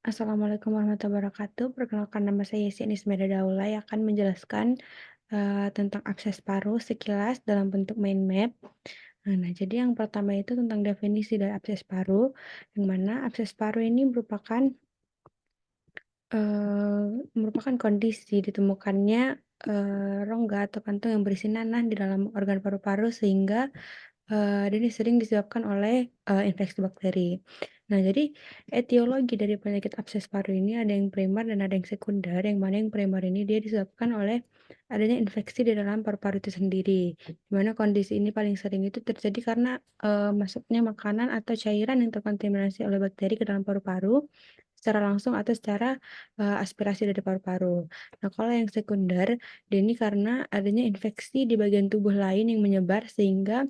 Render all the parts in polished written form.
Assalamualaikum warahmatullahi wabarakatuh. Perkenalkan nama saya Yesi Anismeda Daula yang akan menjelaskan tentang akses paruh sekilas dalam bentuk mind map. Nah, jadi yang pertama itu tentang definisi dari akses paruh, yang mana akses paruh ini merupakan kondisi ditemukannya rongga atau kantung yang berisi nanah di dalam organ paru-paru sehingga dan ini sering disebabkan oleh infeksi bakteri. Nah, jadi etiologi dari penyakit abses paru ini ada yang primer dan ada yang sekunder, yang mana yang primer ini dia disebabkan oleh adanya infeksi di dalam paru-paru itu sendiri. Di mana kondisi ini paling sering itu terjadi karena masuknya makanan atau cairan yang terkontaminasi oleh bakteri ke dalam paru-paru secara langsung atau secara aspirasi dari paru-paru. Nah, kalau yang sekunder, dia ini karena adanya infeksi di bagian tubuh lain yang menyebar sehingga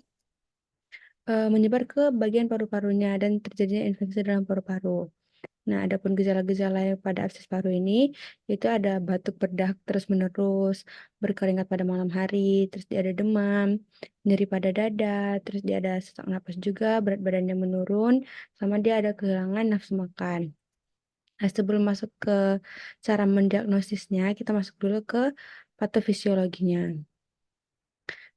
menyebar ke bagian paru-parunya dan terjadinya infeksi dalam paru-paru. Nah, adapun gejala-gejala yang pada abses paru ini, itu ada batuk berdahak terus-menerus, berkeringat pada malam hari, terus dia ada demam, nyeri pada dada, terus dia ada sesak napas juga, berat badannya menurun, sama dia ada kehilangan nafsu makan. Nah, sebelum masuk ke cara mendiagnosisnya, kita masuk dulu ke patofisiologinya.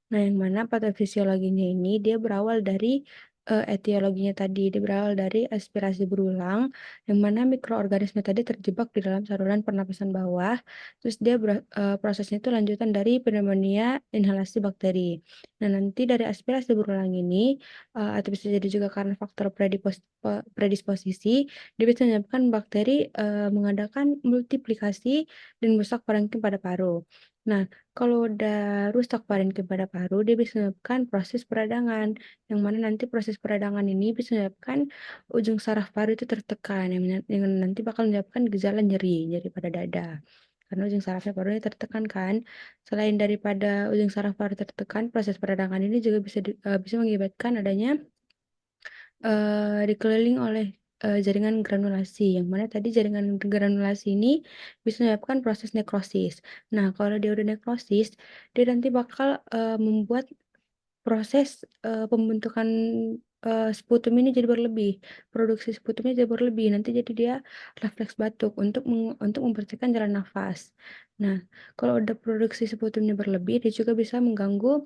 Nah, yang mana patofisiologinya ini dia berawal dari etiologinya tadi, dia berawal dari aspirasi berulang, yang mana mikroorganisme tadi terjebak di dalam saluran pernapasan bawah, terus dia prosesnya itu lanjutan dari pneumonia inhalasi bakteri. Nah, nanti dari aspirasi berulang ini, atau bisa jadi juga karena faktor predisposisi, dia bisa menyebabkan bakteri mengadakan multiplikasi dan merusak parenkim pada paru. Nah, kalau udah rusak parenkim pada paru, dia bisa menyebabkan proses peradangan, yang mana nanti proses peradangan ini bisa menyebabkan ujung saraf paru itu tertekan, yang nanti bakal menyebabkan gejala nyeri, nyeri pada dada. Karena ujung sarafnya paru ini tertekan kan. Selain daripada ujung saraf paru tertekan, proses peradangan ini juga bisa mengakibatkan adanya dikeliling oleh jaringan granulasi, yang mana tadi jaringan granulasi ini bisa menyebabkan proses nekrosis. Nah, kalau dia udah nekrosis, dia nanti bakal membuat proses pembentukan sputum ini jadi berlebih, produksi sputumnya jadi berlebih, nanti jadi dia refleks batuk untuk membersihkan jalan nafas. Nah, kalau udah produksi sputumnya berlebih, dia juga bisa mengganggu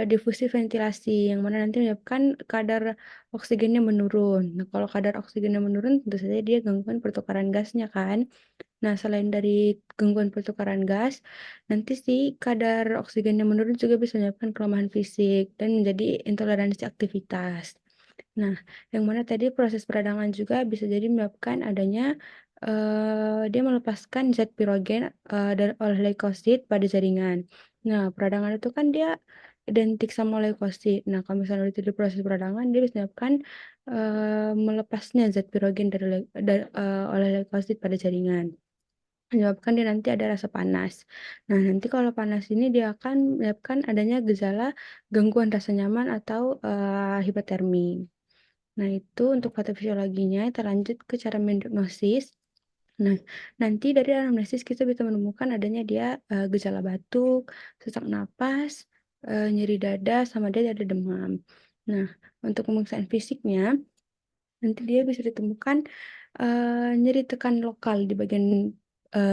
difusi ventilasi, yang mana nanti menyebabkan kadar oksigennya menurun. Nah, kalau kadar oksigennya menurun, tentu saja dia gangguan pertukaran gasnya kan. Nah, selain dari gangguan pertukaran gas, nanti si kadar oksigennya menurun juga bisa menyebabkan kelemahan fisik dan menjadi intoleransi aktivitas. Nah, yang mana tadi proses peradangan juga bisa jadi menyebabkan adanya dia melepaskan zat pirogen oleh leukosit pada jaringan. Nah, peradangan itu kan dia identik sama leukosit. Nah, kalau misalnya udah terjadi proses peradangan, dia bisa menyebabkan melepasnya zat pirogen oleh leukosit pada jaringan. Menyebabkan dia nanti ada rasa panas. Nah, nanti kalau panas ini dia akan menyebabkan adanya gejala gangguan rasa nyaman atau hipotermi. Nah, itu untuk patofisiologinya. Kita lanjut ke cara mendiagnosis. Nah, nanti dari anamnesis kita bisa menemukan adanya dia gejala batuk, sesak napas, nyeri dada, sama dia ada demam. Nah, untuk pemeriksaan fisiknya, nanti dia bisa ditemukan nyeri tekan lokal di bagian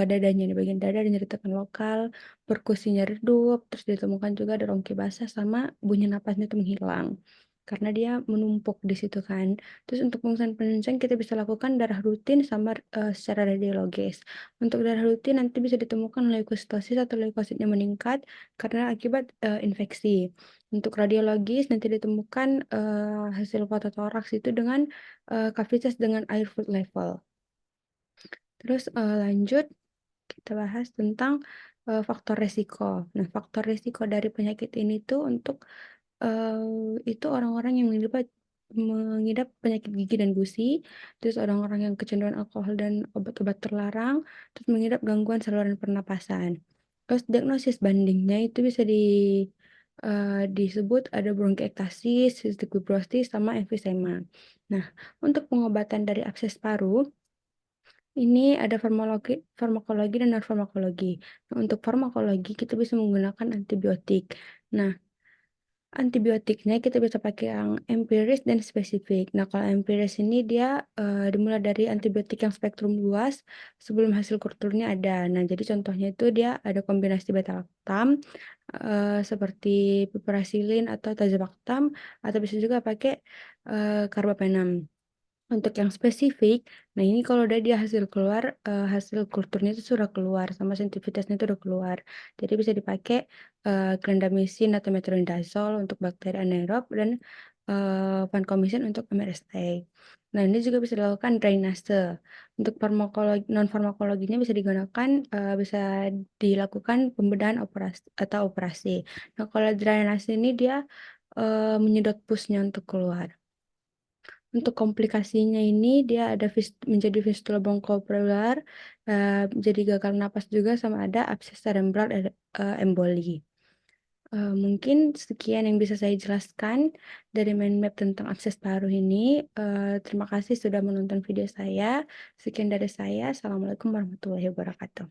dadanya, di bagian dada ada nyeri tekan lokal, perkusinya redup, terus ditemukan juga ada rongki basah sama bunyi napasnya itu menghilang. Karena dia menumpuk di situ kan. Terus untuk pemeriksaan penunjang kita bisa lakukan darah rutin sama secara radiologis. Untuk darah rutin nanti bisa ditemukan leukositosis atau leukositnya meningkat karena akibat infeksi. Untuk radiologis nanti ditemukan hasil fototoraks itu dengan kavitas dengan air fluid level. Terus lanjut kita bahas tentang faktor resiko. Nah, faktor resiko dari penyakit ini tuh untuk itu orang-orang yang mengidap penyakit gigi dan gusi, terus orang-orang yang kecanduan alkohol dan obat-obat terlarang, terus mengidap gangguan saluran pernapasan. Terus diagnosis bandingnya itu bisa disebut ada bronkiektasis, cystic fibrosis, sama emfisema. Nah, untuk pengobatan dari abses paru, ini ada farmakologi dan non-farmakologi. Nah, untuk farmakologi kita bisa menggunakan antibiotik. Nah, Antibiotiknya kita bisa pakai yang empiris dan spesifik. Nah, kalau empiris ini dia, dimulai dari antibiotik yang spektrum luas sebelum hasil kulturnya ada. Nah, jadi contohnya itu dia ada kombinasi beta-lactam, seperti piperacillin atau tazobactam, atau bisa juga pakai, carbapenem. Untuk yang spesifik, nah ini kalau udah dia hasil keluar, hasil kulturnya itu sudah keluar sama sensitivitasnya itu udah keluar. Jadi bisa dipakai, clindamycin atau metronidazole untuk bakteri anaerob dan, vancomycin untuk MRSA. Nah, ini juga bisa dilakukan drainase. Untuk non farmakologinya bisa digunakan, bisa dilakukan pembedahan operasi. Nah, kalau drainase ini dia, menyedot pusnya untuk keluar. Untuk komplikasinya ini dia ada menjadi fistula bronchoalveolar, jadi gagal napas juga sama ada abses cerebral emboli. Mungkin sekian yang bisa saya jelaskan dari mind map tentang abses paru ini. Terima kasih sudah menonton video saya. Sekian dari saya. Assalamualaikum warahmatullahi wabarakatuh.